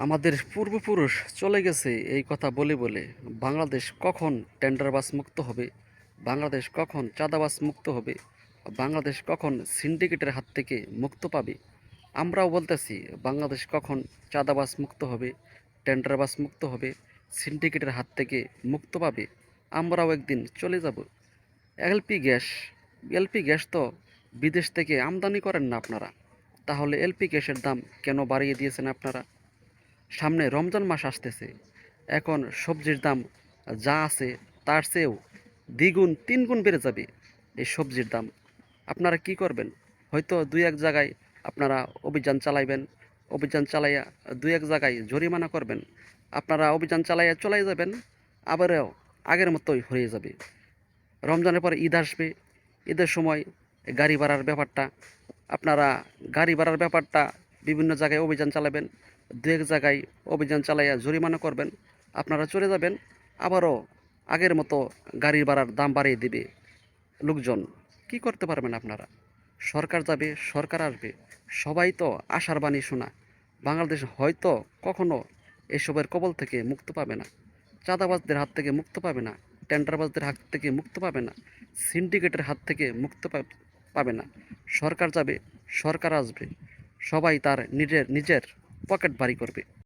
আমাদের পূর্বপুরুষ চলে গেছে এই কথা বলে বলে বাংলাদেশ কখন টেন্ডারবাজ মুক্ত হবে, বাংলাদেশ কখন চাঁদাবাজ মুক্ত হবে, বাংলাদেশ কখন সিন্ডিকেটের হাত থেকে মুক্ত পাবে। আমরাও বলতেছি বাংলাদেশ কখন চাঁদাবাজ মুক্ত হবে, টেন্ডারবাজ মুক্ত হবে, সিন্ডিকেটের হাত থেকে মুক্ত পাবে। আমরাও একদিন চলে যাব। এলপি গ্যাস, এলপি গ্যাস তো বিদেশ থেকে আমদানি করেন না আপনারা, তাহলে এলপি গ্যাসের দাম কেন বাড়িয়ে দিয়েছেন আপনারা? সামনে রমজান মাস আসতেছে, এখন সবজির দাম যা আছে তার চেয়েও দ্বিগুণ তিনগুণ বেড়ে যাবে এই সবজির দাম। আপনারা কি করবেন? হয়তো দুই এক জায়গায় আপনারা অভিযান চালাইবেন, অভিযান চালাইয়া দুই এক জায়গায় জরিমানা করবেন, আপনারা অভিযান চালাইয়া চলে যাবেন, আবারও আগের মতোই হয়ে যাবে। রমজানের পরে ঈদ আসবে, ঈদের সময় গাড়ি ভাড়ার ব্যাপারটা, আপনারা গাড়ি ভাড়ার ব্যাপারটা বিভিন্ন জায়গায় অভিযান চালাবেন, দু এক জায়গায় অভিযান চালাইয়া জরিমানা করবেন, আপনারা চলে যাবেন, আবারও আগের মতো গাড়ি ভাড়ার দাম বাড়িয়ে দিবে লোকজন। কি করতে পারবেন আপনারা? সরকার যাবে, সরকার আসবে, সবাই তো আশার বাণী শোনা। বাংলাদেশ হয়তো কখনো এসবের কবল থেকে মুক্ত পাবে না, চাঁদাবাজদের হাত থেকে মুক্ত পাবে না, টেন্ডারবাজদের হাত থেকে মুক্ত পাবে না, সিন্ডিকেটের হাত থেকে মুক্ত পাবে না। সরকার যাবে, সরকার আসবে, সবাই তার নিজের নিজের পকেট ভারী করবে।